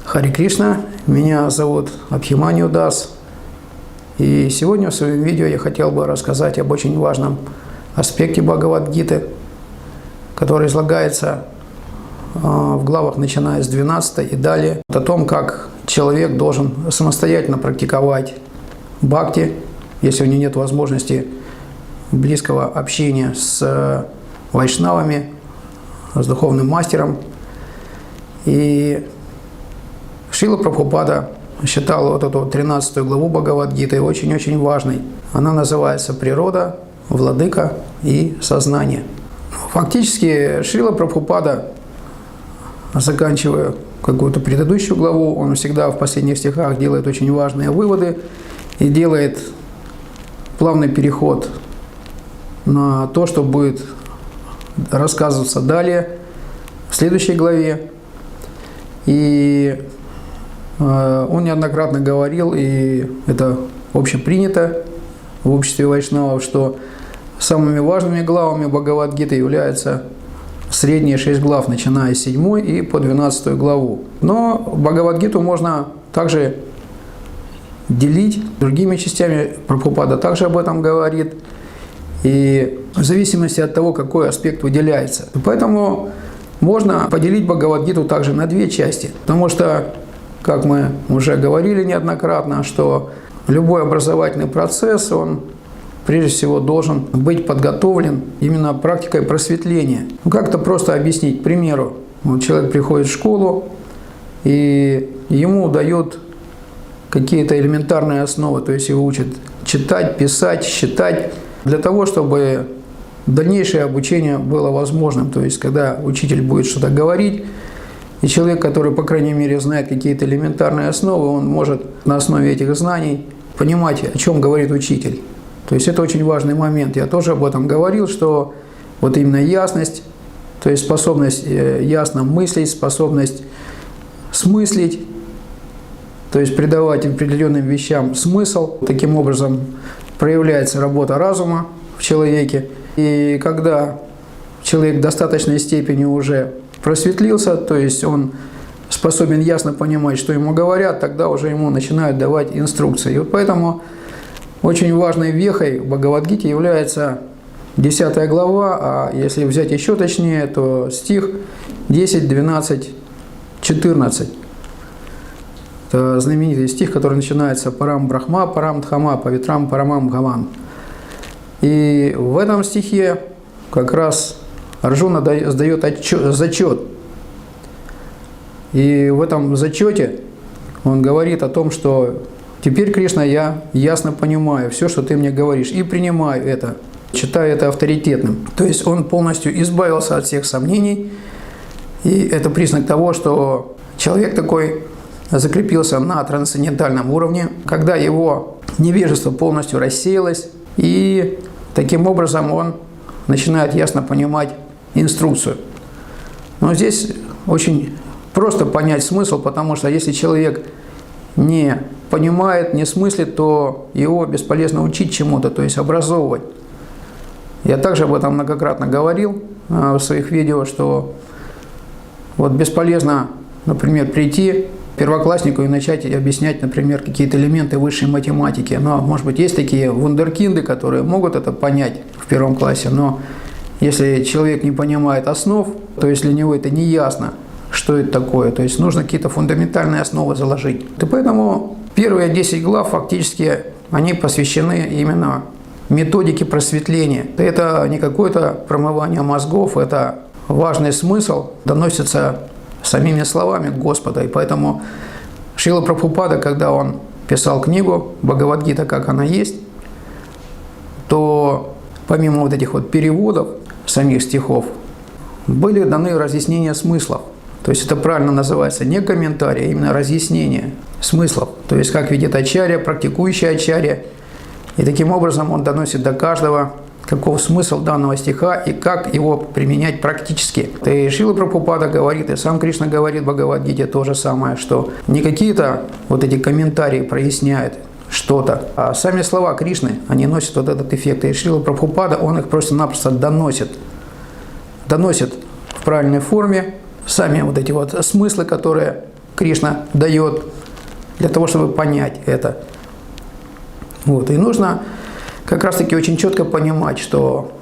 Харе Кришна, меня зовут Абхиманью Дас, и сегодня в своем видео я хотел бы рассказать об очень важном аспекте Бхагавад-гиты, который излагается в главах, начиная с 12 и далее, о том, как человек должен самостоятельно практиковать бхакти, если у него нет возможности близкого общения с вайшнавами, с духовным мастером. И Шрила Прабхупада считал вот эту 13 главу Бхагавад-гиты очень-очень важной. Она называется «Природа, владыка и сознание». Фактически Шрила Прабхупада, заканчивая какую-то предыдущую главу, он всегда в последних стихах делает очень важные выводы и делает плавный переход на то, что будет рассказываться далее в следующей главе. И он неоднократно говорил, и это общепринято в обществе вайшнавов, что самыми важными главами Бхагавад-гиты являются средние 6 глав, начиная с 7 и по 12 главу. Но Бхагавад-гиту можно также делить другими частями. Прабхупада также об этом говорит. И в зависимости от того, какой аспект выделяется. Поэтому можно поделить Бхагавад-гиту также на 2 части. Потому что, как мы уже говорили неоднократно, что любой образовательный процесс, он прежде всего должен быть подготовлен именно практикой просветления. Как-то просто объяснить. К примеру, вот человек приходит в школу, и ему дают какие-то элементарные основы, то есть его учат читать, писать, считать, для того, чтобы дальнейшее обучение было возможным. То есть, когда учитель будет что-то говорить, и человек, который, по крайней мере, знает какие-то элементарные основы, он может на основе этих знаний понимать, о чем говорит учитель. То есть, это очень важный момент. Я тоже об этом говорил, что вот именно ясность, то есть способность ясно мыслить, способность смыслить, то есть придавать определенным вещам смысл. Таким образом проявляется работа разума в человеке. И когда человек в достаточной степени уже просветлился, то есть он способен ясно понимать, что ему говорят, тогда уже ему начинают давать инструкции. И вот поэтому очень важной вехой в Бхагавад-гите является 10 глава, а если взять еще точнее, то стих 10, 12, 14. Это знаменитый стих, который начинается «Парам Брахма, Парам Дхама, Павитрам Парамам Бхаван». И в этом стихе как раз Арджуна сдает зачет. И в этом зачете он говорит о том, что «Теперь, Кришна, я ясно понимаю все, что ты мне говоришь, и принимаю это, считаю это авторитетным». То есть он полностью избавился от всех сомнений, и это признак того, что человек такой закрепился на трансцендентальном уровне, когда его невежество полностью рассеялось, и таким образом он начинает ясно понимать инструкцию. Но здесь очень просто понять смысл, потому что если человек не понимает, не смыслит, то его бесполезно учить чему-то, то есть образовывать. Я также об этом многократно говорил в своих видео, что вот бесполезно, например, прийти первокласснику и начать объяснять, например, какие-то элементы высшей математики. Но, может быть, есть такие вундеркинды, которые могут это понять в 1 классе, но если человек не понимает основ, то есть для него это не ясно, что это такое, то есть нужно какие-то фундаментальные основы заложить. И поэтому первые 10 глав фактически они посвящены именно методике просветления. Это не какое-то промывание мозгов, это важный смысл доносится самими словами Господа. И поэтому Шрила Прабхупада, когда он писал книгу Бхагавад-гита, как она есть, то помимо вот этих вот переводов самих стихов, были даны разъяснения смыслов. То есть это правильно называется не комментарий, а именно разъяснение смыслов. То есть как видит ачарья, практикующий ачарья. И таким образом он доносит до каждого, каков смысл данного стиха и как его применять практически. И Шрила Прабхупада говорит, и сам Кришна говорит в Бхагавад-гите то же самое, что не какие-то вот эти комментарии проясняют что-то, а сами слова Кришны, они носят вот этот эффект. И Шрила Прабхупада, он их просто-напросто доносит в правильной форме, сами вот эти вот смыслы, которые Кришна дает для того, чтобы понять это. Вот. И нужно как раз-таки очень четко понимать, что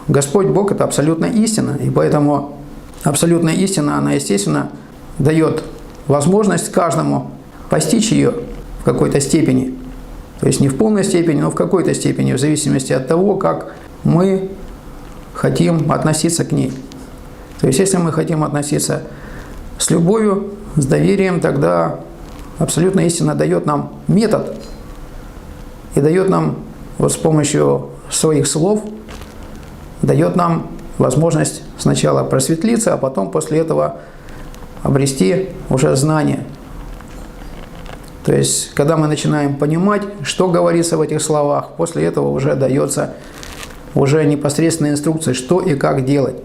Господь Бог – это абсолютная истина, и поэтому абсолютная истина, она, естественно, дает возможность каждому постичь ее в какой-то степени. То есть не в полной степени, но в какой-то степени, в зависимости от того, как мы хотим относиться к ней. То есть если мы хотим относиться с любовью, с доверием, тогда абсолютная истина дает нам метод и дает нам вот с помощью своих слов, дает нам возможность сначала просветлиться, а потом после этого обрести уже знание. То есть, когда мы начинаем понимать, что говорится в этих словах, после этого уже дается уже непосредственная инструкция, что и как делать.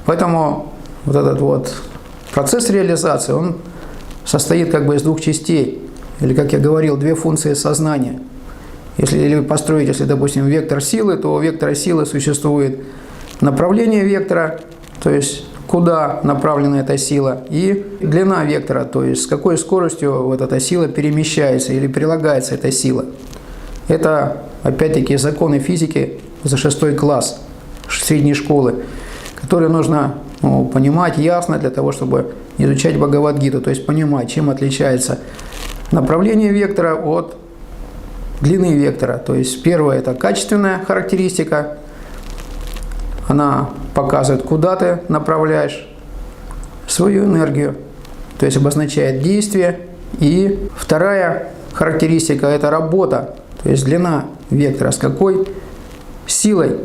Поэтому вот этот вот процесс реализации, он состоит как бы из двух частей, или, как я говорил, две функции сознания. Если построить, если, допустим, вектор силы, то у вектора силы существует направление вектора, то есть куда направлена эта сила, и длина вектора, то есть с какой скоростью вот эта сила перемещается или прилагается эта сила. Это, опять-таки, законы физики за 6 класс средней школы, которые нужно понимать ясно для того, чтобы изучать Бхагавад-гиту, то есть понимать, чем отличается направление вектора от длины вектора. То есть первое – это качественная характеристика, она показывает, куда ты направляешь свою энергию, то есть обозначает действие. И вторая характеристика – это работа, то есть длина вектора, с какой силой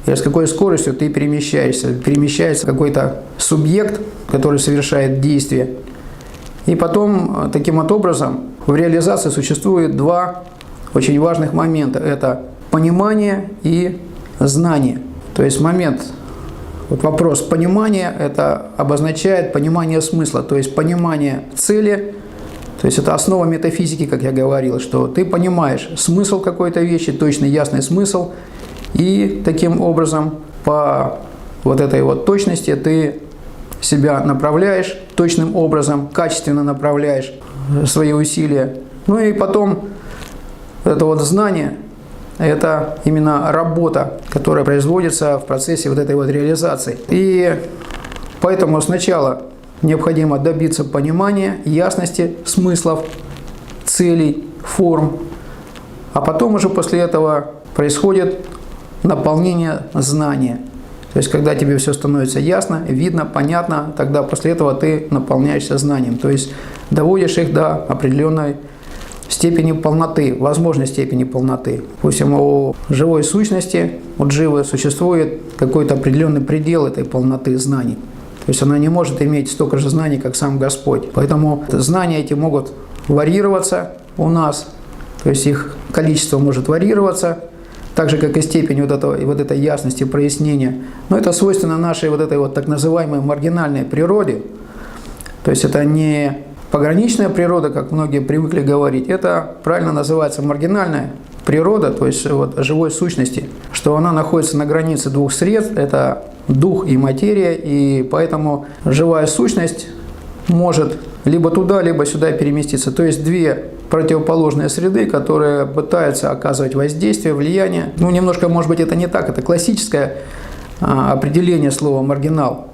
или с какой скоростью ты перемещаешься. Перемещается какой-то субъект, который совершает действие. И потом, таким вот образом, в реализации существует два очень важных момента. Это понимание и знание. То есть вот вопрос понимания, это обозначает понимание смысла, то есть понимание цели, то есть это основа метафизики, как я говорил, что ты понимаешь смысл какой-то вещи, точный ясный смысл, и таким образом по вот этой вот точности ты себя направляешь точным образом, качественно направляешь свои усилия. Ну и потом это вот знание, это именно работа, которая производится в процессе вот этой вот реализации. И поэтому сначала необходимо добиться понимания, ясности смыслов, целей, форм, а потом уже после этого происходит наполнение знания. То есть, когда тебе все становится ясно, видно, понятно, тогда после этого ты наполняешься знанием. То есть, доводишь их до определенной степени полноты, возможной степени полноты. Допустим, у живой сущности, у дживы существует какой-то определенный предел этой полноты знаний. То есть она не может иметь столько же знаний, как сам Господь. Поэтому знания эти могут варьироваться у нас, то есть их количество может варьироваться, так же, как и степень вот этой ясности, прояснения. Но это свойственно нашей вот этой вот так называемой маргинальной природе. То есть это не пограничная природа, как многие привыкли говорить, это правильно называется маргинальная природа, то есть вот живой сущности, что она находится на границе двух сред, это дух и материя, и поэтому живая сущность может либо туда, либо сюда переместиться. То есть две противоположные среды, которые пытаются оказывать воздействие, влияние. Ну, немножко, может быть, это не так, это классическое определение слова «маргинал».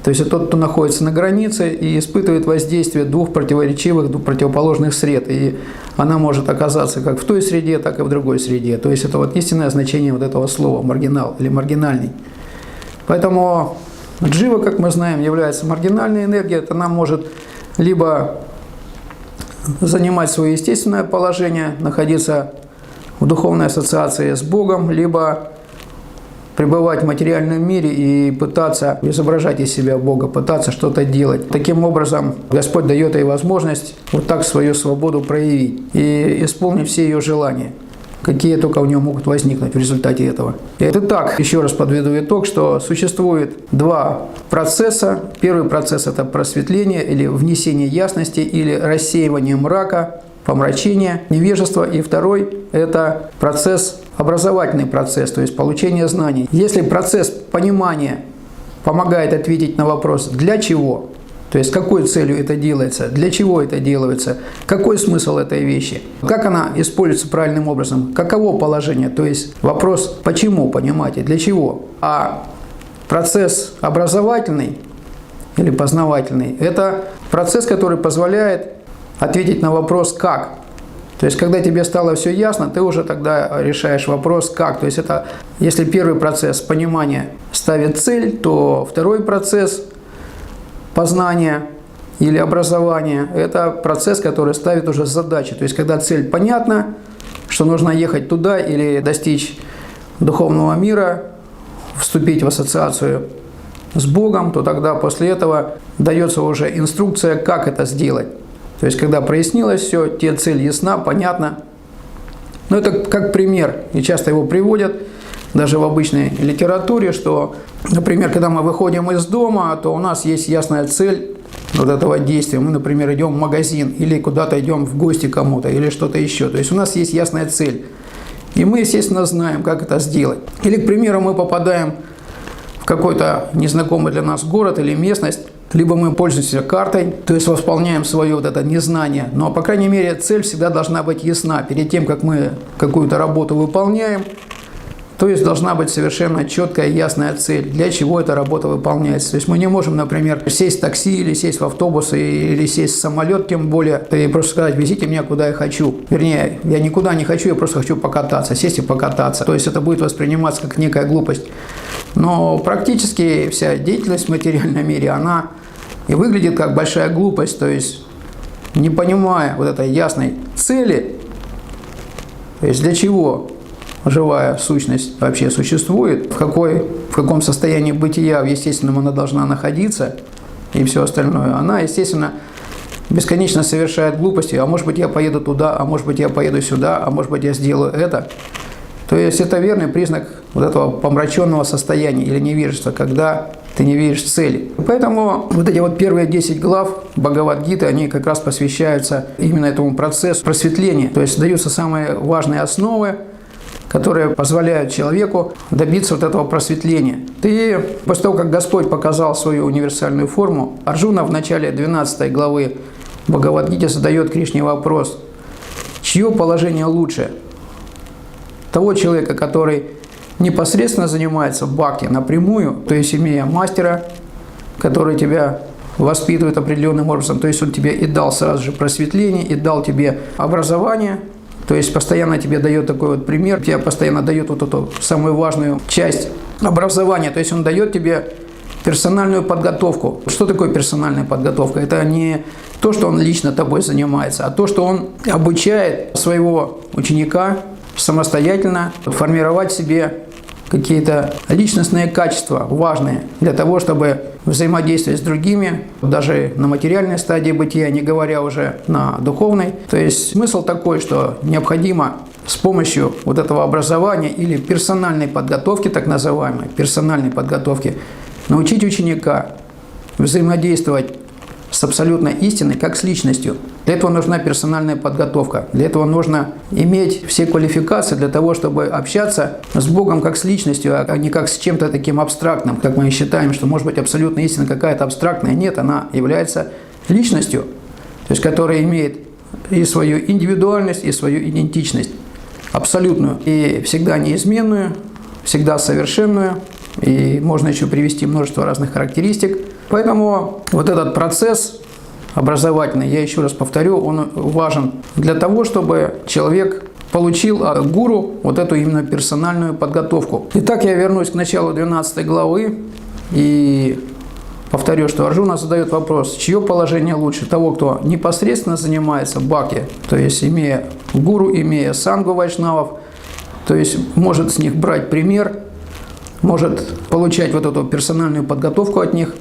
То есть это тот, кто находится на границе и испытывает воздействие двух противоречивых, двух противоположных сред. И она может оказаться как в той среде, так и в другой среде. То есть это вот истинное значение вот этого слова «маргинал» или «маргинальный». Поэтому джива, как мы знаем, является маргинальной энергией. Она может либо занимать свое естественное положение, находиться в духовной ассоциации с Богом, либо пребывать в материальном мире и пытаться изображать из себя Бога, пытаться что-то делать. Таким образом, Господь дает ей возможность вот так свою свободу проявить и исполнить все ее желания, какие только у нее могут возникнуть в результате этого. Итак, еще раз подведу итог, что существует два процесса. Первый процесс – это просветление или внесение ясности, или рассеивание мрака, помрачение, невежество. И второй – это процесс, образовательный процесс, то есть получение знаний. Если процесс понимания помогает ответить на вопрос «для чего?», то есть, с какой целью это делается, для чего это делается, какой смысл этой вещи, как она используется правильным образом, каково положение, то есть вопрос «почему?», понимаете, для чего. А процесс образовательный или познавательный – это процесс, который позволяет ответить на вопрос «как?». То есть, когда тебе стало все ясно, ты уже тогда решаешь вопрос «как?». То есть, это если первый процесс понимания ставит цель, то второй процесс познания или образования – это процесс, который ставит уже задачи. То есть, когда цель понятна, что нужно ехать туда или достичь духовного мира, вступить в ассоциацию с Богом, то тогда после этого дается уже инструкция, как это сделать. То есть, когда прояснилось все, тебе цель ясна, понятна. Но это как пример, и часто его приводят даже в обычной литературе, что, например, когда мы выходим из дома, то у нас есть ясная цель вот этого действия. Мы, например, идем в магазин или куда-то идем в гости кому-то или что-то еще. То есть у нас есть ясная цель. И мы, естественно, знаем, как это сделать. Или, к примеру, мы попадаем в какой-то незнакомый для нас город или местность, либо мы пользуемся картой, то есть восполняем свое вот это незнание. Но, по крайней мере, цель всегда должна быть ясна. Перед тем, как мы какую-то работу выполняем, то есть должна быть совершенно четкая, ясная цель, для чего эта работа выполняется. То есть мы не можем, например, сесть в такси или сесть в автобус или сесть в самолет, тем более, и просто сказать: везите меня куда я хочу. Вернее, я никуда не хочу, я просто хочу покататься, сесть и покататься. То есть это будет восприниматься как некая глупость. Но практически вся деятельность в материальном мире, она и выглядит как большая глупость. То есть не понимая вот этой ясной цели, то есть для чего живая сущность вообще существует, в каком состоянии бытия, естественно, она должна находиться и все остальное, она, естественно, бесконечно совершает глупости. А может быть, я поеду туда, а может быть, я поеду сюда, а может быть, я сделаю это. То есть это верный признак вот этого помраченного состояния или невежества, когда ты не видишь цели. Поэтому вот эти вот первые 10 глав Бхагавад-гиты, они как раз посвящаются именно этому процессу просветления. То есть даются самые важные основы, которые позволяют человеку добиться вот этого просветления. И после того, как Господь показал свою универсальную форму, Арджуна в начале 12 главы Бхагавад-гиты задает Кришне вопрос: чье положение лучше? Того человека, который непосредственно занимается бхакти напрямую, то есть имея мастера, который тебя воспитывает определенным образом, то есть он тебе и дал сразу же просветление, и дал тебе образование, то есть постоянно тебе дает такой вот пример, тебе постоянно дает вот эту самую важную часть образования, то есть он дает тебе персональную подготовку. Что такое персональная подготовка? Это не то, что он лично тобой занимается, а то, что он обучает своего ученика самостоятельно формировать себе какие-то личностные качества важные для того, чтобы взаимодействовать с другими, даже на материальной стадии бытия, не говоря уже на духовной. То есть смысл такой, что необходимо с помощью вот этого образования или персональной подготовки, так называемой, персональной подготовки, научить ученика взаимодействовать с абсолютной истиной, как с личностью. Для этого нужна персональная подготовка. Для этого нужно иметь все квалификации для того, чтобы общаться с Богом как с личностью, а не как с чем-то таким абстрактным, как мы считаем, что может быть абсолютная истина какая-то абстрактная. Нет, она является личностью, то есть которая имеет и свою индивидуальность, и свою идентичность абсолютную, и всегда неизменную, всегда совершенную, и можно еще привести множество разных характеристик. Поэтому вот этот процесс образовательный, я еще раз повторю, он важен для того, чтобы человек получил от гуру вот эту именно персональную подготовку. Итак, я вернусь к началу 12 главы и повторю, что Арджуна задает вопрос: чье положение лучше? Того, кто непосредственно занимается бхакти, то есть имея гуру, имея сангу вайшнавов, то есть может с них брать пример, может получать вот эту персональную подготовку от них,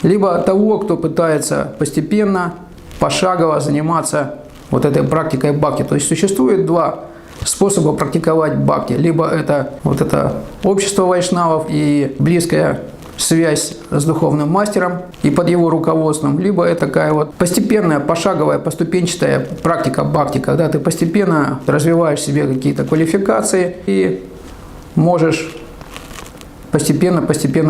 либо того, кто пытается постепенно, пошагово заниматься вот этой практикой бхакти. То есть существует два способа практиковать бхакти. Либо это вот это общество вайшнавов и близкая связь с духовным мастером и под его руководством, либо это такая вот постепенная, пошаговая, поступенчатая практика бхакти, когда ты постепенно развиваешь в себе какие-то квалификации и можешь постепенно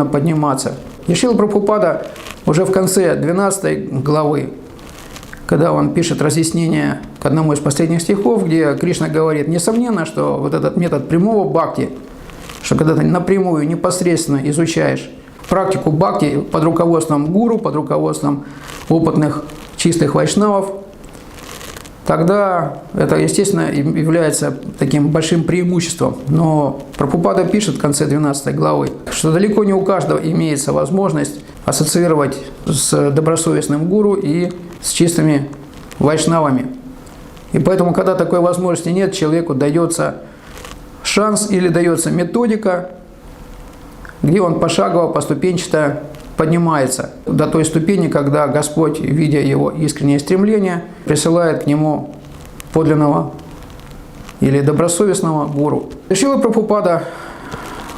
подниматься. И Шрила Прабхупада уже в конце 12 главы, когда он пишет разъяснение к одному из последних стихов, где Кришна говорит, несомненно, что вот этот метод прямого бхакти, что когда ты напрямую, непосредственно изучаешь практику бхакти под руководством гуру, под руководством опытных чистых вайшнавов, тогда это, естественно, является таким большим преимуществом. Но Прабхупада пишет в конце 12 главы, что далеко не у каждого имеется возможность ассоциировать с добросовестным гуру и с чистыми вайшнавами. И поэтому, когда такой возможности нет, человеку дается шанс или дается методика, где он пошагово, поступенчато поднимается до той ступени, когда Господь, видя его искреннее стремление, присылает к нему подлинного или добросовестного гуру. Шрила Прабхупада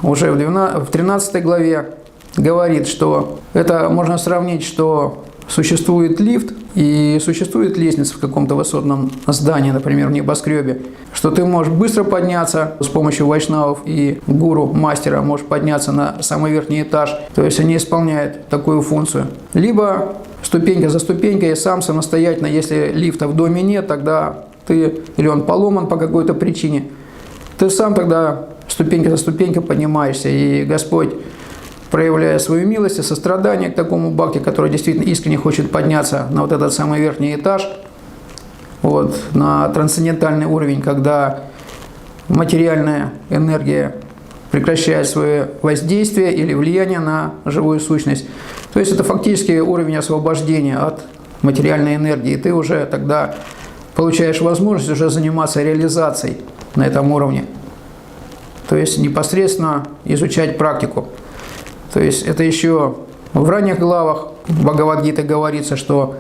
уже в 13 главе говорит, что это можно сравнить, что существует лифт и существует лестница в каком-то высотном здании, например, в небоскребе, что ты можешь быстро подняться с помощью вайшнавов и гуру, мастера, можешь подняться на самый верхний этаж, то есть они исполняют такую функцию. Либо ступенька за ступенькой, сам самостоятельно, если лифта в доме нет, тогда ты, или он поломан по какой-то причине, ты сам тогда ступенька за ступенькой поднимаешься, и Господь, проявляя свою милость и сострадание к такому бхакти, который действительно искренне хочет подняться на вот этот самый верхний этаж, вот, на трансцендентальный уровень, когда материальная энергия прекращает свое воздействие или влияние на живую сущность. То есть это фактически уровень освобождения от материальной энергии. И ты уже тогда получаешь возможность уже заниматься реализацией на этом уровне. То есть непосредственно изучать практику. То есть это еще в ранних главах Бхагавад-гиты говорится, что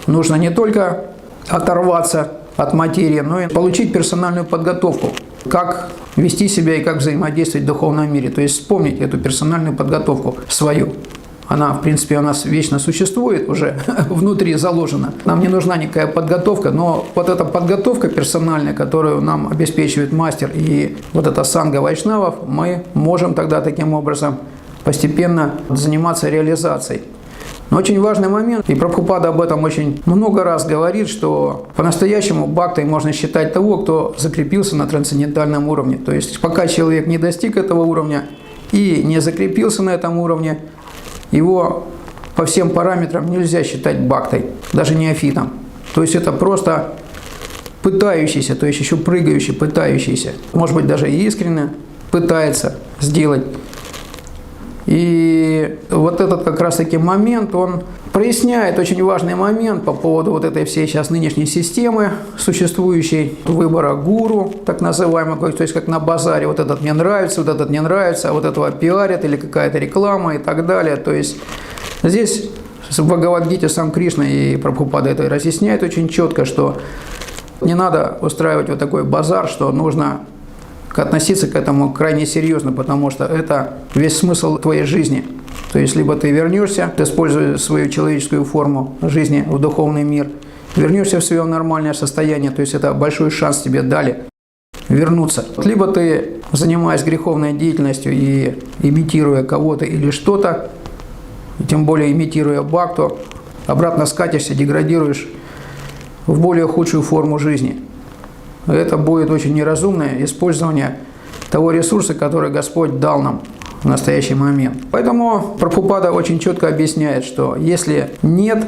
нужно не только оторваться от материи, но и получить персональную подготовку, как вести себя и как взаимодействовать в духовном мире. То есть вспомнить эту персональную подготовку свою. Она, в принципе, у нас вечно существует, уже внутри заложена. Нам не нужна никакая подготовка, но вот эта подготовка персональная, которую нам обеспечивает мастер и вот эта санга вайшнавов, мы можем тогда таким образом постепенно заниматься реализацией. Но очень важный момент, и Прабхупада об этом очень много раз говорит, что по-настоящему бхактой можно считать того, кто закрепился на трансцендентальном уровне. То есть пока человек не достиг этого уровня и не закрепился на этом уровне, его по всем параметрам нельзя считать бхактой, даже неофитом. То есть это просто пытающийся, то есть еще прыгающий, пытающийся, может быть даже и искренне пытается сделать. И вот этот как раз таки момент, он проясняет очень важный момент по поводу вот этой всей сейчас нынешней системы, существующей выбора гуру, так называемого, то есть как на базаре, вот этот мне нравится, вот этот не нравится, а вот этого пиарят или какая-то реклама и так далее. То есть здесь в Бхагавад-гите сам Кришна и Прабхупада это разъясняет очень четко, что не надо устраивать вот такой базар, что нужно относиться к этому крайне серьезно, потому что это весь смысл твоей жизни. То есть либо ты вернешься, используя свою человеческую форму жизни в духовный мир, вернешься в свое нормальное состояние, то есть это большой шанс тебе дали вернуться. Либо ты, занимаясь греховной деятельностью и имитируя кого-то или что-то, тем более имитируя бхакту, обратно скатишься, деградируешь в более худшую форму жизни. Это будет очень неразумное использование того ресурса, который Господь дал нам в настоящий момент. Поэтому Прабхупада очень четко объясняет, что если нет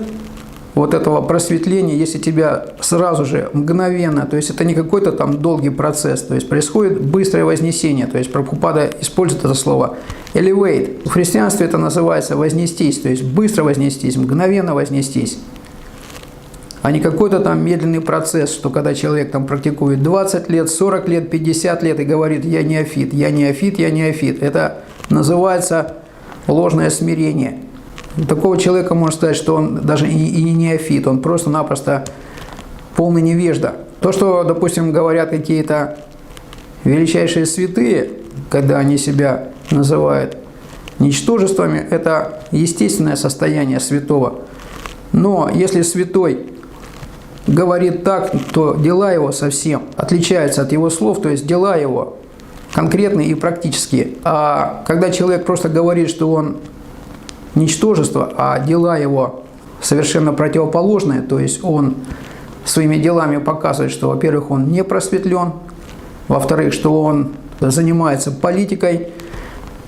вот этого просветления, если тебя сразу же, мгновенно, то есть это не какой-то там долгий процесс, то есть происходит быстрое вознесение, то есть Прабхупада использует это слово elevate. В христианстве это называется вознестись, то есть быстро вознестись, мгновенно вознестись. а не какой-то там медленный процесс, что когда человек там практикует 20 лет, 40 лет, 50 лет и говорит «я неофит, я неофит, я неофит». Это называется ложное смирение. У такого человека можно сказать, что он даже и не неофит, он просто-напросто полный невежда. То, что, допустим, говорят какие-то величайшие святые, когда они себя называют ничтожествами, это естественное состояние святого. Но если святой говорит так, то дела его совсем отличаются от его слов, то есть дела его конкретные и практические. А когда человек просто говорит, что он ничтожество, а дела его совершенно противоположные, то есть он своими делами показывает, что, во-первых, он не просветлен, во-вторых, что он занимается политикой,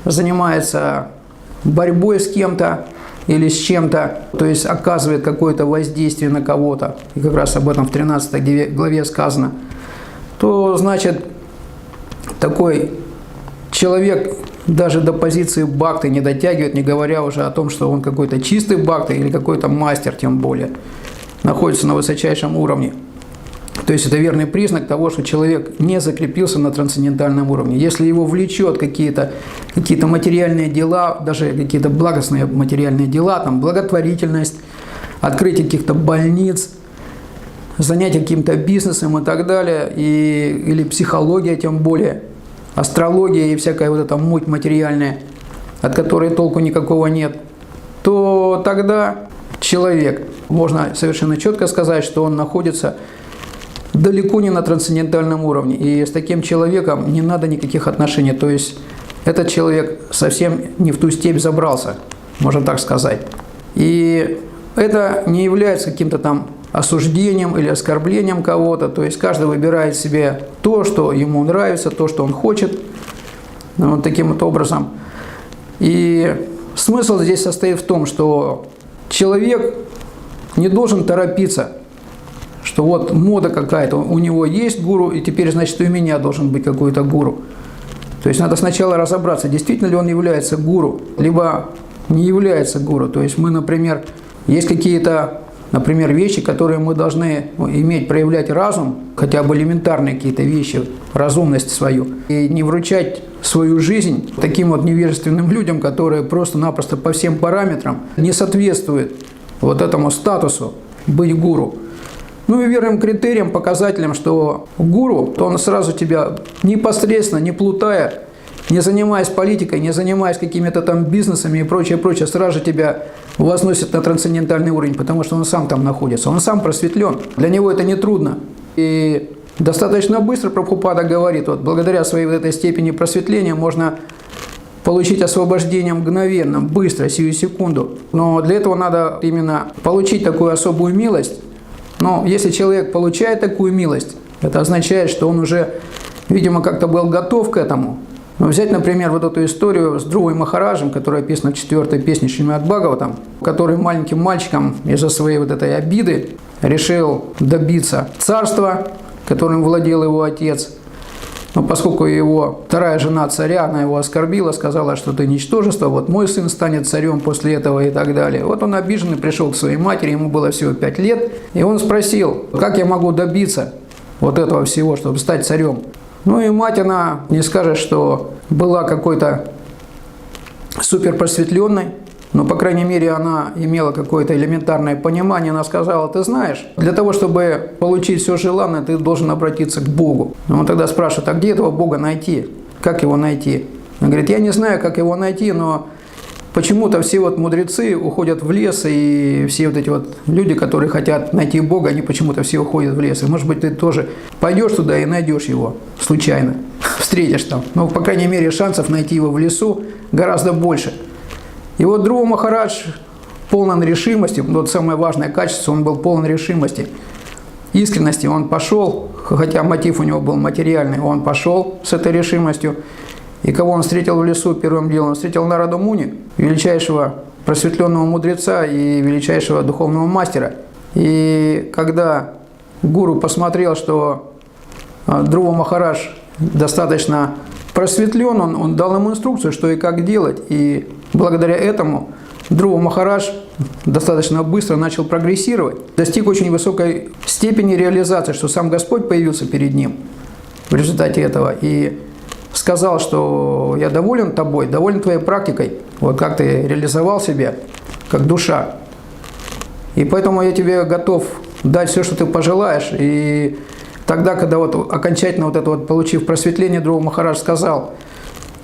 занимается борьбой с кем-то или с чем-то, то есть оказывает какое-то воздействие на кого-то, и как раз об этом в 13 главе сказано, то, значит, такой человек даже до позиции бхакты не дотягивает, не говоря уже о том, что он какой-то чистый бхакта или какой-то мастер, тем более, находится на высочайшем уровне. То есть это верный признак того, что человек не закрепился на трансцендентальном уровне. Если его влечет какие-то материальные дела, даже какие-то благостные материальные дела, там благотворительность, открытие каких-то больниц, занятие каким-то бизнесом и так далее, или психология, тем более, астрология и всякая вот эта муть материальная, от которой толку никакого нет, то тогда человек, можно совершенно четко сказать, что он находится далеко не на трансцендентальном уровне. И с таким человеком не надо никаких отношений. То есть этот человек совсем не в ту степь забрался, можно так сказать. И это не является каким-то там осуждением или оскорблением кого-то. То есть каждый выбирает себе то, что ему нравится, то, что он хочет. Вот таким вот образом. И смысл здесь состоит в том, что человек не должен торопиться, что вот мода какая-то, у него есть гуру, и теперь, значит, и у меня должен быть какой-то гуру. То есть надо сначала разобраться, действительно ли он является гуру, либо не является гуру. То есть мы, например, есть какие-то, например, вещи, которые мы должны иметь, проявлять разум, хотя бы элементарные какие-то вещи, разумность свою, и не вручать свою жизнь таким вот невежественным людям, которые просто-напросто по всем параметрам не соответствуют вот этому статусу быть гуру. Ну и верным критерием, показателем, что гуру, то он сразу тебя непосредственно, не плутая, не занимаясь политикой, не занимаясь какими-то там бизнесами и прочее, сразу же тебя возносит на трансцендентальный уровень, потому что он сам там находится, он сам просветлен, для него это не трудно. И достаточно быстро Прабхупада говорит, вот благодаря своей вот этой степени просветления можно получить освобождение мгновенно, быстро, сию секунду. Но для этого надо именно получить такую особую милость. Но если человек получает такую милость, это означает, что он уже, видимо, как-то был готов к этому. Но взять, например, вот эту историю с Друвой Махараджем, которая описана в 4-й песне Шримад Бхагаватам, который маленьким мальчиком из-за своей вот этой обиды решил добиться царства, которым владел его отец. Но поскольку его вторая жена царя, она его оскорбила, сказала, что ты ничтожество, вот мой сын станет царем после этого и так далее. Вот он обиженный пришел к своей матери, ему было всего 5 лет, и он спросил, как я могу добиться вот этого всего, чтобы стать царем. Ну и мать, она не скажет, что была какой-то суперпросветленной, но, по крайней мере, она имела какое-то элементарное понимание. Она сказала, ты знаешь, для того, чтобы получить все желанное, ты должен обратиться к Богу. Он тогда спрашивает, а где этого Бога найти? Как его найти? Он говорит, я не знаю, как его найти, но почему-то все вот мудрецы уходят в лес, и все вот эти вот люди, которые хотят найти Бога, они почему-то все уходят в лес. И, может быть, ты тоже пойдешь туда и найдешь его случайно, встретишь там. Но, по крайней мере, шансов найти его в лесу гораздо больше. И вот Друва Махарадж полон решимости, вот самое важное качество, он был полон решимости, искренности. Он пошел, хотя мотив у него был материальный, он пошел с этой решимостью. И кого он встретил в лесу первым делом? Он встретил Нараду Муни, величайшего просветленного мудреца и величайшего духовного мастера. И когда гуру посмотрел, что Друва Махарадж достаточно просветлен, он дал ему инструкцию, что и как делать. И благодаря этому Друва Махарадж достаточно быстро начал прогрессировать, достиг очень высокой степени реализации, что сам Господь появился перед ним в результате этого и сказал, что я доволен тобой, доволен твоей практикой, вот как ты реализовал себя, как душа. И поэтому я тебе готов дать все, что ты пожелаешь. И тогда, когда вот окончательно вот это вот, получив просветление, Друва Махарадж сказал: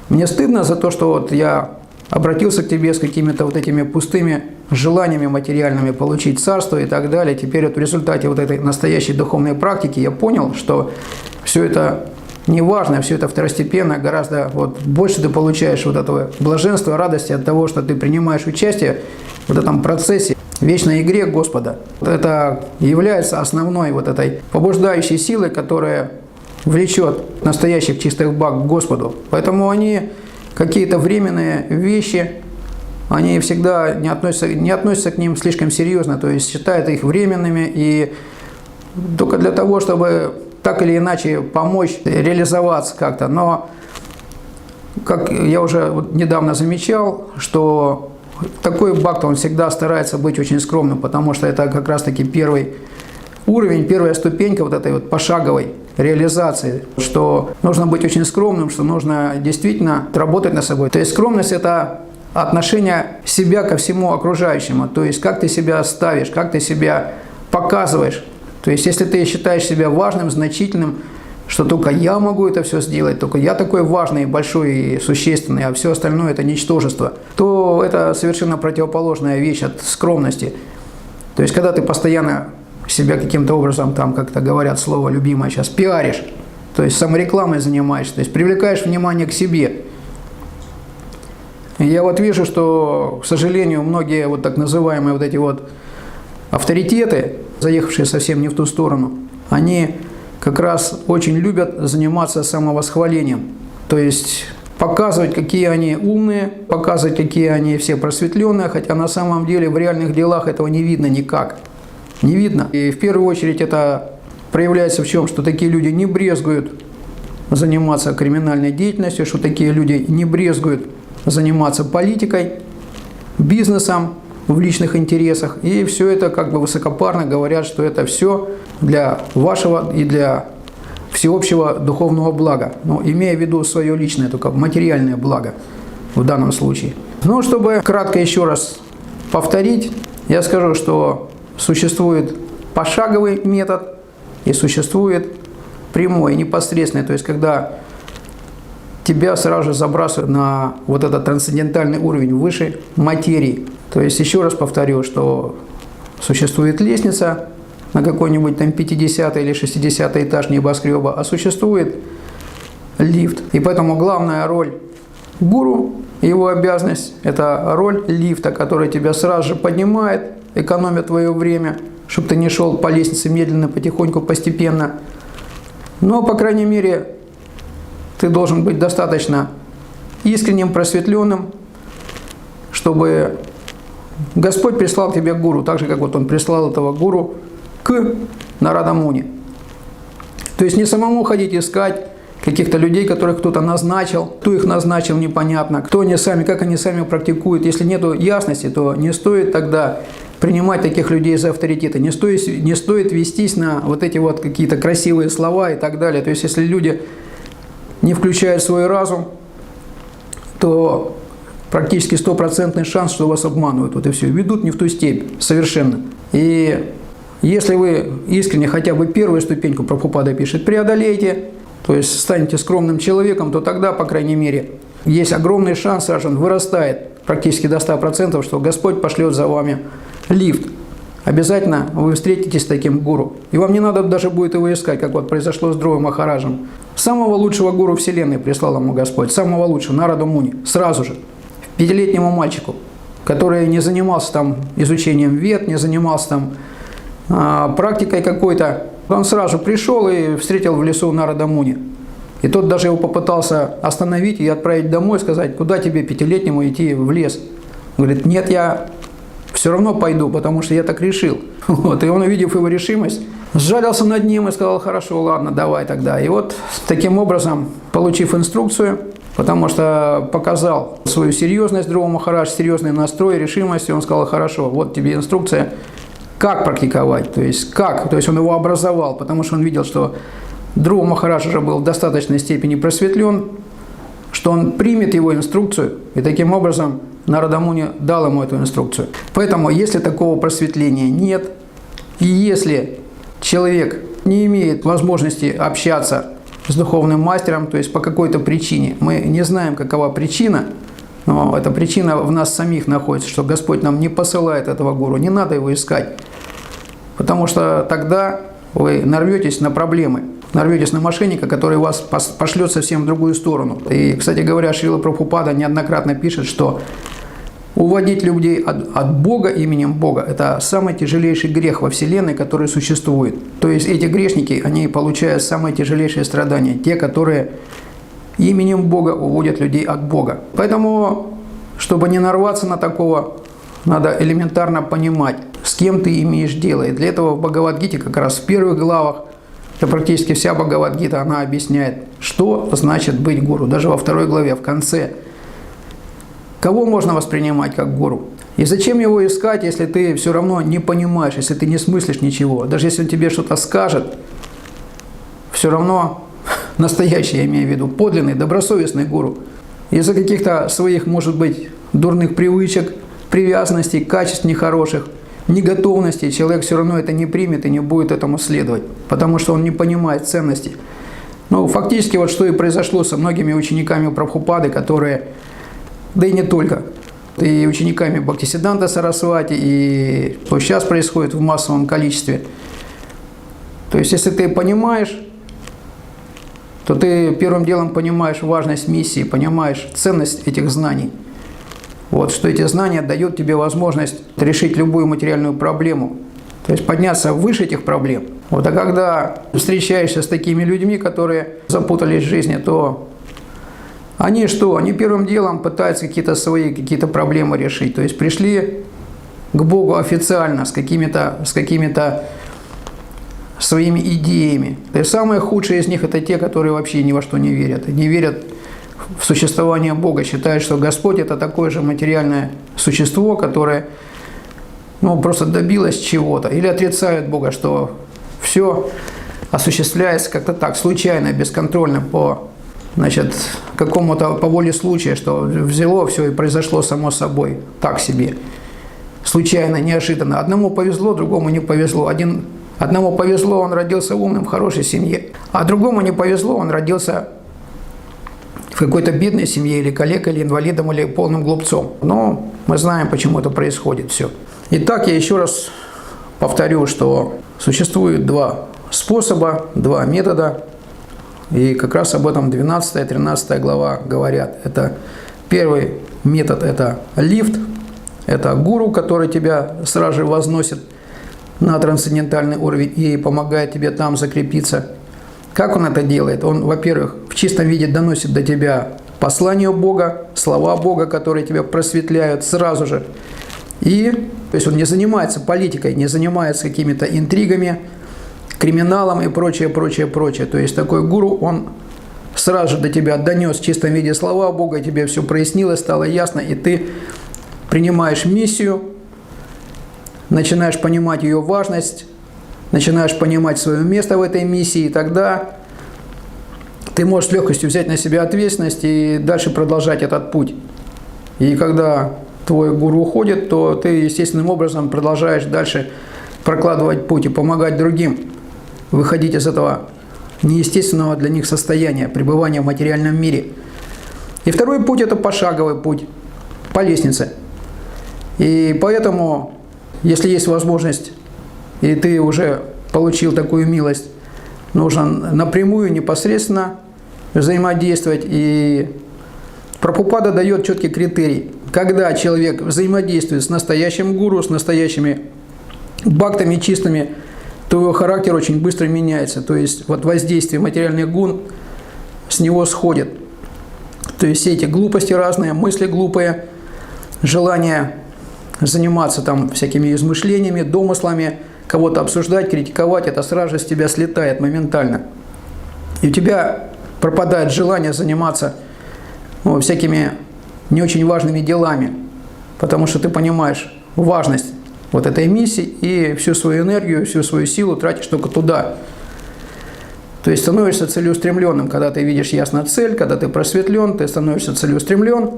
мне стыдно за то, что вот я обратился к тебе с какими-то вот этими пустыми желаниями материальными получить царство и так далее. Теперь вот в результате вот этой настоящей духовной практики я понял, что все это не важно, все это второстепенно, гораздо вот больше ты получаешь вот этого блаженства, радости от того, что ты принимаешь участие в этом процессе, вечной игре Господа. Это является основной вот этой побуждающей силой, которая влечет настоящих чистых баг к Господу. Поэтому они какие-то временные вещи, они всегда не относятся к ним слишком серьезно, то есть считают их временными и только для того, чтобы так или иначе помочь реализоваться как-то. Но, как я уже недавно замечал, что такой бхакта, он всегда старается быть очень скромным, потому что это как раз-таки первый уровень, первая ступенька вот этой вот пошаговой реализации, что нужно быть очень скромным, что нужно действительно работать над собой. То есть скромность – это отношение себя ко всему окружающему, то есть как ты себя ставишь, как ты себя показываешь. То есть если ты считаешь себя важным, значительным, что только я могу это все сделать, только я такой важный, большой и существенный, а все остальное – это ничтожество, то это совершенно противоположная вещь от скромности. То есть когда ты постоянно себя каким-то образом, там, как-то говорят слово любимое сейчас, пиаришь, то есть саморекламой занимаешься, то есть привлекаешь внимание к себе. И я вот вижу, что, к сожалению, многие вот так называемые вот эти вот авторитеты, заехавшие совсем не в ту сторону, они как раз очень любят заниматься самовосхвалением, то есть показывать, какие они умные, показывать, какие они все просветленные, хотя на самом деле в реальных делах этого не видно никак. Не видно. И в первую очередь это проявляется в чем? Что такие люди не брезгуют заниматься криминальной деятельностью, что такие люди не брезгуют заниматься политикой, бизнесом в личных интересах. И все это как бы высокопарно говорят, что это все для вашего и для всеобщего духовного блага. Но имея в виду свое личное, только материальное благо в данном случае. Ну, чтобы кратко еще раз повторить, я скажу, что существует пошаговый метод и существует прямой, непосредственный, то есть когда тебя сразу же забрасывают на вот этот трансцендентальный уровень выше материи. То есть еще раз повторю, что существует лестница на какой-нибудь там 50 или 60 этаж небоскреба, а существует лифт. И поэтому главная роль гуру, его обязанность – это роль лифта, который тебя сразу же поднимает, экономя твое время, чтобы ты не шел по лестнице медленно, потихоньку, постепенно. Но, по крайней мере, ты должен быть достаточно искренним, просветленным, чтобы Господь прислал тебе гуру, так же, как вот Он прислал этого гуру к Нарада Муни. То есть не самому ходить искать каких-то людей, которых кто-то назначил, кто их назначил, непонятно, кто они сами, как они сами практикуют. Если нет ясности, то не стоит тогда принимать таких людей за авторитеты, не стоит вестись на вот эти вот какие-то красивые слова и так далее. То есть если люди не включают свой разум, то практически 100% шанс, что вас обманывают. Вот и все. Ведут не в ту степь совершенно. И если вы искренне хотя бы первую ступеньку, Прабхупада пишет, преодолеете, то есть станете скромным человеком, то тогда, по крайней мере, есть огромный шанс, сразу он вырастает практически до 100%, что Господь пошлет за вами лифт. Обязательно вы встретитесь с таким гуру. И вам не надо даже будет его искать, как вот произошло с Друвой Махараджем. Самого лучшего гуру Вселенной прислал ему Господь, самого лучшего, Нараду Муни, сразу же, 5-летнему мальчику, который не занимался там изучением вед, не занимался там практикой какой-то. Он сразу пришел и встретил в лесу Нарада Муни. И тот даже его попытался остановить и отправить домой, сказать, куда тебе 5-летнему идти в лес. Он говорит, нет, я все равно пойду, потому что я так решил. Вот. И он, увидев его решимость, сжалился над ним и сказал, хорошо, ладно, давай тогда. И вот таким образом, получив инструкцию, потому что показал свою серьезность Друва Махарадж, серьезный настрой, решимость, и он сказал: хорошо, вот тебе инструкция, как практиковать, то есть как, то есть он его образовал, потому что он видел, что Друва Махарадж уже был в достаточной степени просветлен, что он примет его инструкцию, и таким образом Нарада Муни дал ему эту инструкцию. Поэтому, если такого просветления нет, и если человек не имеет возможности общаться с духовным мастером, то есть по какой-то причине, мы не знаем, какова причина, но эта причина в нас самих находится, что Господь нам не посылает этого гуру, не надо его искать, потому что тогда вы нарветесь на проблемы, нарветесь на мошенника, который вас пошлет совсем в другую сторону. И, кстати говоря, Шрила Прабхупада неоднократно пишет, что уводить людей от Бога именем Бога – это самый тяжелейший грех во Вселенной, который существует. То есть эти грешники, они получают самые тяжелейшие страдания, те, которые именем Бога уводят людей от Бога. Поэтому, чтобы не нарваться на такого, надо элементарно понимать, с кем ты имеешь дело. И для этого в Бхагавад-гите, как раз в первых главах, это практически вся Бхагавад-гита, она объясняет, что значит быть гуру. Даже во второй главе, в конце. Кого можно воспринимать как гуру? И зачем его искать, если ты все равно не понимаешь, если ты не смыслишь ничего? Даже если он тебе что-то скажет, все равно настоящий, я имею в виду, подлинный, добросовестный гуру. Из-за каких-то своих, может быть, дурных привычек, привязанностей, качеств нехороших, неготовности, человек все равно это не примет и не будет этому следовать, потому что он не понимает ценностей. Ну, фактически, вот что и произошло со многими учениками Прабхупады, которые, да и не только, и учениками Бхактисиддханта Сарасвати, и что сейчас происходит в массовом количестве. То есть, если ты понимаешь, то ты первым делом понимаешь важность миссии, понимаешь ценность этих знаний. Вот, что эти знания дают тебе возможность решить любую материальную проблему, то есть подняться выше этих проблем. Вот, а когда встречаешься с такими людьми, которые запутались в жизни, то они что? Они первым делом пытаются какие-то проблемы решить. То есть пришли к Богу официально с какими-то своими идеями. И самые худшие из них – это те, которые вообще ни во что не верят. Не верят в существование Бога, считают, что Господь – это такое же материальное существо, которое просто добилось чего-то. Или отрицают Бога, что все осуществляется как-то так, случайно, бесконтрольно, по какому-то, по воле случая, что взяло все и произошло само собой, так себе, случайно, неожиданно. Одному повезло, другому не повезло. Одному повезло, он родился умным, в хорошей семье, а другому не повезло, он родился в какой-то бедной семье, или калекой, или инвалидом, или полным глупцом. Но мы знаем, почему это происходит все. Итак, я еще раз повторю, что существует два способа, два метода, и как раз об этом 12-13 глава говорят. Это первый метод – это лифт, это гуру, который тебя сразу же возносит на трансцендентальный уровень и помогает тебе там закрепиться. Как он это делает? Он, во-первых, в чистом виде доносит до тебя послание Бога, слова Бога, которые тебя просветляют сразу же. И, то есть он не занимается политикой, не занимается какими-то интригами, криминалом и прочее, прочее, прочее. То есть такой гуру, он сразу же до тебя донес в чистом виде слова Бога, тебе все прояснилось, стало ясно, и ты принимаешь миссию, начинаешь понимать ее важность, начинаешь понимать свое место в этой миссии, и тогда ты можешь с легкостью взять на себя ответственность и дальше продолжать этот путь. И когда твой гуру уходит, то ты естественным образом продолжаешь дальше прокладывать путь и помогать другим выходить из этого неестественного для них состояния пребывания в материальном мире. И второй путь – это пошаговый путь, по лестнице. И поэтому, если есть возможность, и ты уже получил такую милость, нужно напрямую, непосредственно взаимодействовать. И Прабхупада дает четкий критерий. Когда человек взаимодействует с настоящим гуру, с настоящими бхактами чистыми, то его характер очень быстро меняется. То есть вот воздействие материальных гун с него сходит. То есть все эти глупости разные, мысли глупые, желание заниматься там всякими измышлениями, домыслами, кого-то обсуждать, критиковать, это сразу же с тебя слетает моментально. И у тебя пропадает желание заниматься всякими не очень важными делами, потому что ты понимаешь важность вот этой миссии и всю свою энергию, всю свою силу тратишь только туда. То есть становишься целеустремленным, когда ты видишь ясно цель, когда ты просветлен, ты становишься целеустремлен,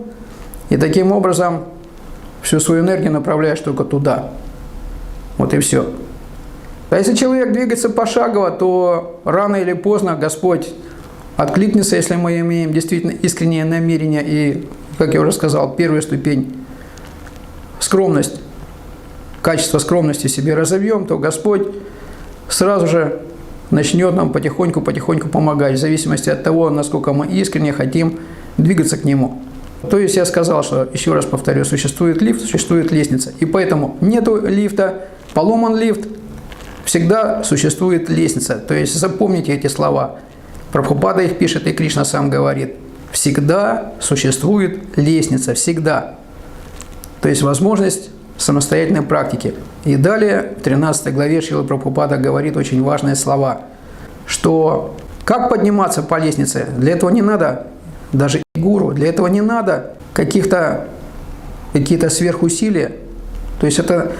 и таким образом всю свою энергию направляешь только туда. Вот и все. А если человек двигается пошагово, то рано или поздно Господь откликнется, если мы имеем действительно искреннее намерение и, как я уже сказал, первая ступень – скромность, качество скромности себе разовьем, то Господь сразу же начнет нам потихоньку помогать, в зависимости от того, насколько мы искренне хотим двигаться к Нему. То есть я сказал, что, еще раз повторю, существует лифт, существует лестница. И поэтому нету лифта, поломан лифт, всегда существует лестница. То есть запомните эти слова. Прабхупада их пишет, и Кришна сам говорит. Всегда существует лестница, всегда. То есть возможность самостоятельной практики. И далее в 13 главе Шрила Прабхупада говорит очень важные слова, что как подниматься по лестнице, для этого не надо даже гуру, для этого не надо какие-то сверхусилия. То есть это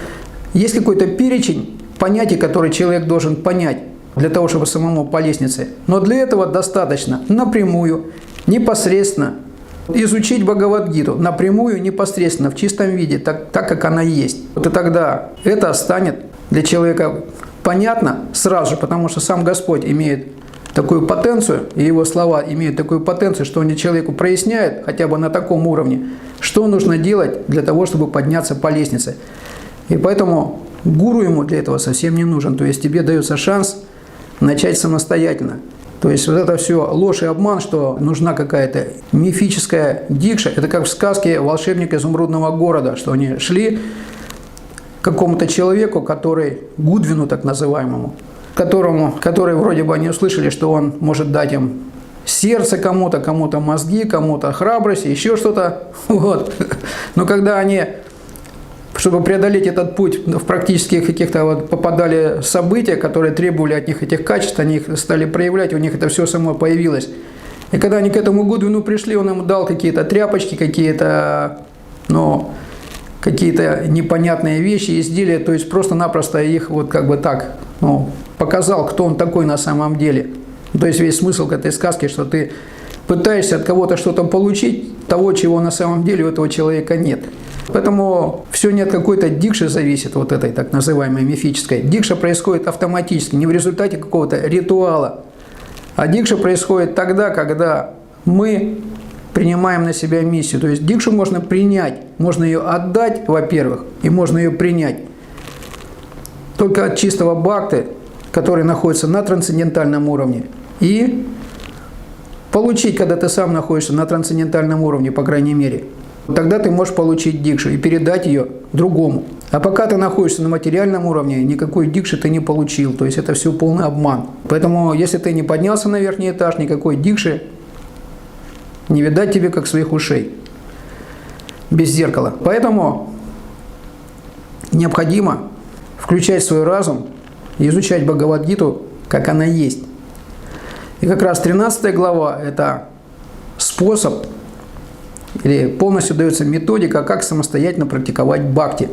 есть какой-то перечень понятий, которые человек должен понять для того, чтобы самому по лестнице. Но для этого достаточно напрямую, непосредственно изучить Бхагавад-гиту напрямую, непосредственно, в чистом виде, так как она есть. Вот и тогда это станет для человека понятно сразу же, потому что сам Господь имеет такую потенцию, и его слова имеют такую потенцию, что он человеку проясняет хотя бы на таком уровне, что нужно делать для того, чтобы подняться по лестнице. И поэтому гуру ему для этого совсем не нужен. То есть тебе дается шанс начать самостоятельно. То есть вот это все ложь и обман, что нужна какая-то мифическая дикша. Это как в сказке «Волшебник изумрудного города», что они шли к какому-то человеку, который, Гудвину так называемому, который вроде бы они услышали, что он может дать им сердце кому-то, кому-то мозги, кому-то храбрость, еще что-то. Вот. Но когда они, чтобы преодолеть этот путь, в практических каких-то попадали события, которые требовали от них этих качеств, они их стали проявлять, у них это все само появилось. И когда они к этому Гудвину пришли, он им дал какие-то тряпочки, какие-то непонятные вещи, изделия, то есть просто-напросто их вот как бы так, показал, кто он такой на самом деле. То есть весь смысл к этой сказке, что ты пытаешься от кого-то что-то получить, того, чего на самом деле у этого человека нет. Поэтому все не от какой-то дикши зависит, вот этой так называемой мифической. Дикша происходит автоматически, не в результате какого-то ритуала. А дикша происходит тогда, когда мы принимаем на себя миссию. То есть дикшу можно принять, можно ее отдать, во-первых, и можно ее принять. Только от чистого бхакты, который находится на трансцендентальном уровне, и получить, когда ты сам находишься на трансцендентальном уровне, по крайней мере, тогда ты можешь получить дикшу и передать ее другому. А пока ты находишься на материальном уровне, никакой дикши ты не получил. То есть это все полный обман. Поэтому, если ты не поднялся на верхний этаж, никакой дикши не видать тебе, как своих ушей. Без зеркала. Поэтому необходимо включать свой разум и изучать Бхагавад-гиту, как она есть. И как раз 13 глава – это способ, или полностью дается методика, как самостоятельно практиковать бхакти.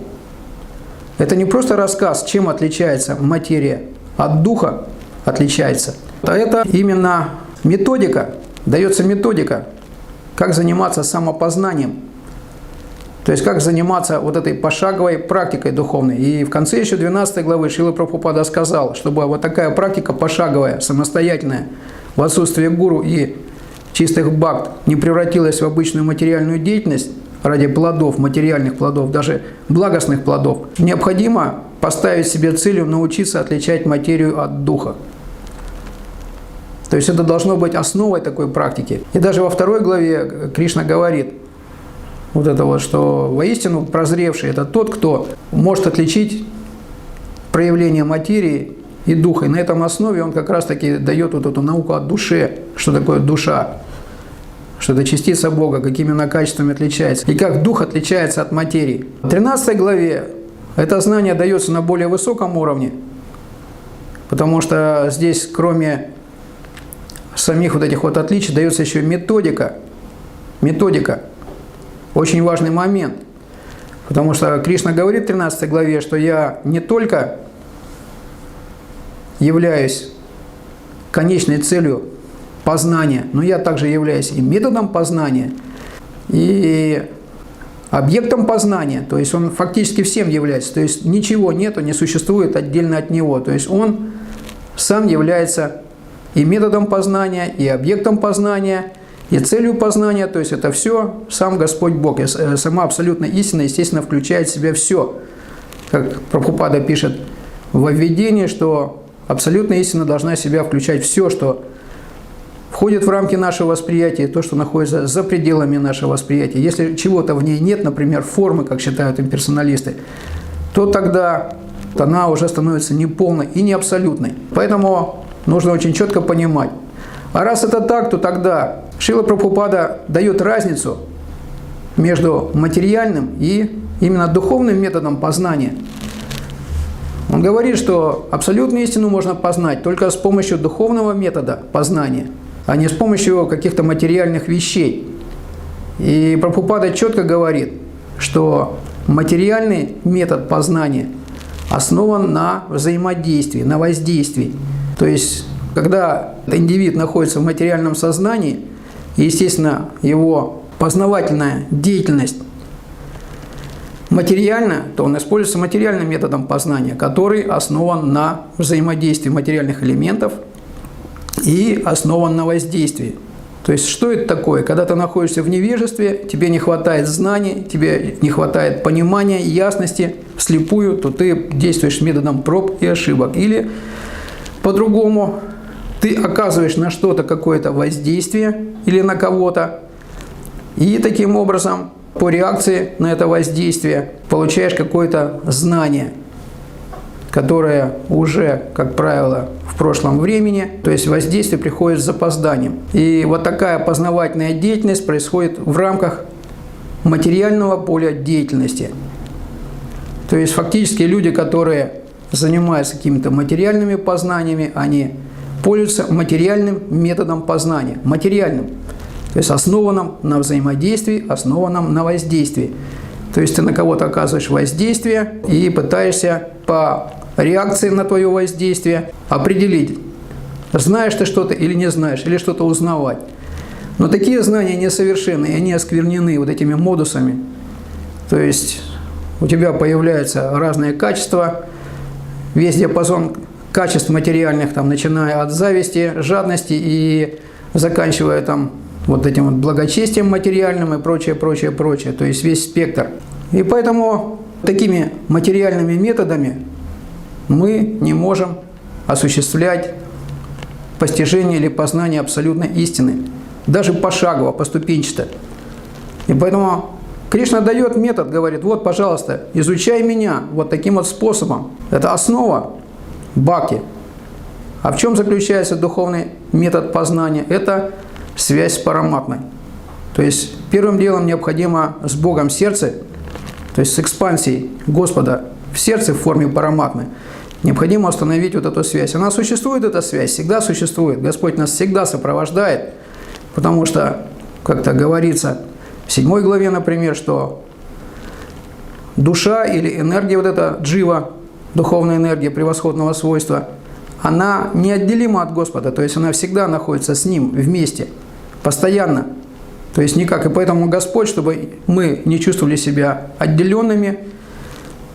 Это не просто рассказ, чем отличается материя от духа, отличается. А это именно методика, дается методика, как заниматься самопознанием. То есть, как заниматься вот этой пошаговой практикой духовной. И в конце еще 12 главы Шрила Прабхупада сказал, чтобы вот такая практика пошаговая, самостоятельная, в отсутствие гуру и чистых бхакт не превратилась в обычную материальную деятельность ради плодов, материальных плодов, даже благостных плодов, необходимо поставить себе целью научиться отличать материю от духа. То есть это должно быть основой такой практики. И даже во 2 главе Кришна говорит, вот это вот, что воистину прозревший – это тот, кто может отличить проявление материи и духа. И на этом основе он как раз-таки дает вот эту науку о душе, что такое душа, что это частица Бога, какими она качествами отличается, и как дух отличается от материи. В 13 главе это знание дается на более высоком уровне, потому что здесь, кроме самих вот этих вот отличий, дается еще методика, методика. Очень важный момент. Потому что Кришна говорит в 13 главе, что я не только являюсь конечной целью познания, но я также являюсь и методом познания, и объектом познания. То есть он фактически всем является. То есть ничего нету, не существует отдельно от него. То есть он сам является и методом познания, и объектом познания, и целью познания. То есть это все сам Господь Бог. И сама абсолютная истина, естественно, включает в себя все. Как Прабхупада пишет во введении, что абсолютная истина должна в себя включать все, что входит в рамки нашего восприятия, то, что находится за пределами нашего восприятия. Если чего-то в ней нет, например, формы, как считают имперсоналисты, то тогда она уже становится неполной и не абсолютной. Поэтому нужно очень четко понимать. А раз это так, то тогда Шрила Прабхупада дает разницу между материальным и именно духовным методом познания. Он говорит, что абсолютную истину можно познать только с помощью духовного метода познания, а не с помощью каких-то материальных вещей. И Прабхупада четко говорит, что материальный метод познания основан на взаимодействии, на воздействии. То есть, когда индивид находится в материальном сознании, естественно, его познавательная деятельность материально, то он используется материальным методом познания, который основан на взаимодействии материальных элементов и основан на воздействии. То есть, что это такое? Когда ты находишься в невежестве, тебе не хватает знаний, тебе не хватает понимания, ясности, вслепую, то ты действуешь методом проб и ошибок. Или по-другому, ты оказываешь на что-то какое-то воздействие или на кого-то, и таким образом по реакции на это воздействие получаешь какое-то знание, которое уже, как правило, в прошлом времени, то есть воздействие приходит с запозданием. И вот такая познавательная деятельность происходит в рамках материального поля деятельности. То есть фактически люди, которые занимаются какими-то материальными познаниями, они пользуются материальным методом познания. Материальным. То есть основанным на взаимодействии, основанным на воздействии. То есть ты на кого-то оказываешь воздействие и пытаешься по реакции на твое воздействие определить, знаешь ты что-то или не знаешь, или что-то узнавать. Но такие знания несовершенны, и они осквернены вот этими модусами. То есть у тебя появляются разные качества, весь диапазон качеств материальных, там, начиная от зависти, жадности и заканчивая там вот этим вот благочестием материальным и прочее, прочее, прочее. То есть весь спектр. И поэтому такими материальными методами мы не можем осуществлять постижение или познание абсолютной истины. Даже пошагово, поступенчато. И поэтому Кришна дает метод, говорит, вот, пожалуйста, изучай меня вот таким вот способом. Это основа бхакти. А в чем заключается духовный метод познания? Это связь с Параматмой. То есть первым делом необходимо с Богом сердце, то есть с экспансией Господа в сердце в форме Параматмы, необходимо установить вот эту связь. Она существует, эта связь, всегда существует. Господь нас всегда сопровождает, потому что, как-то говорится в 7 главе, например, что душа или энергия, вот эта джива, духовная энергия превосходного свойства, она неотделима от Господа, то есть она всегда находится с Ним вместе, постоянно. То есть никак. И поэтому Господь, чтобы мы не чувствовали себя отделенными,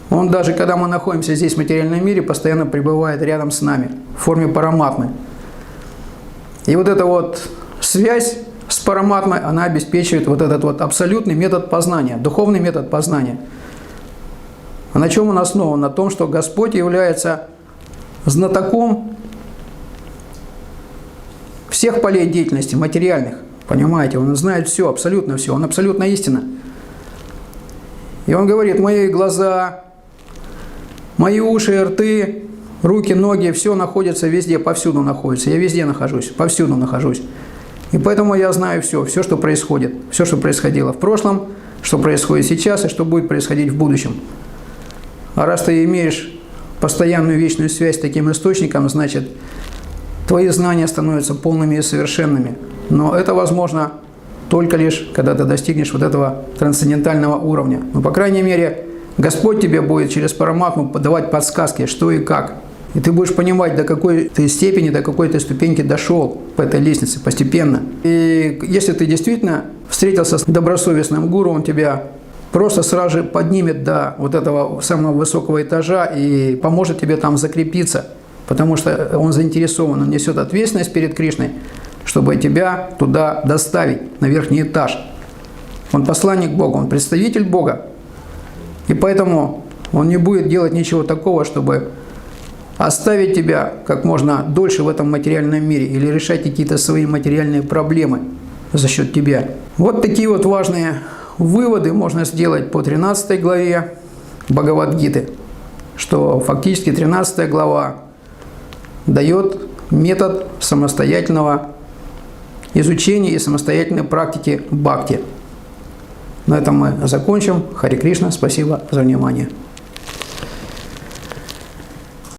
Он даже, когда мы находимся здесь в материальном мире, постоянно пребывает рядом с нами в форме Параматмы. И вот эта вот связь с Параматмой, она обеспечивает вот этот вот абсолютный метод познания, духовный метод познания. А на чем он основан? На том, что Господь является знатоком всех полей деятельности, материальных. Понимаете, Он знает все, абсолютно все, Он абсолютно истина. И Он говорит, мои глаза, мои уши, рты, руки, ноги, все находится везде, повсюду находится. Я везде нахожусь, повсюду нахожусь. И поэтому я знаю все, все, что происходит, все, что происходило в прошлом, что происходит сейчас и что будет происходить в будущем. А раз ты имеешь постоянную вечную связь с таким источником, значит, твои знания становятся полными и совершенными. Но это возможно только лишь, когда ты достигнешь вот этого трансцендентального уровня. Ну, по крайней мере, Господь тебе будет через Параматму подавать подсказки, что и как. И ты будешь понимать, до какой ты степени, до какой ты ступеньки дошел по этой лестнице постепенно. И если ты действительно встретился с добросовестным гуру, он тебя просто сразу же поднимет до вот этого самого высокого этажа и поможет тебе там закрепиться. Потому что он заинтересован, он несет ответственность перед Кришной, чтобы тебя туда доставить, на верхний этаж. Он посланник Бога, он представитель Бога. И поэтому он не будет делать ничего такого, чтобы оставить тебя как можно дольше в этом материальном мире или решать какие-то свои материальные проблемы за счет тебя. Вот такие вот важные выводы можно сделать по 13 главе Бхагавад-гиты, что фактически 13 глава дает метод самостоятельного изучения и самостоятельной практики бхакти. На этом мы закончим. Харе Кришна. Спасибо за внимание.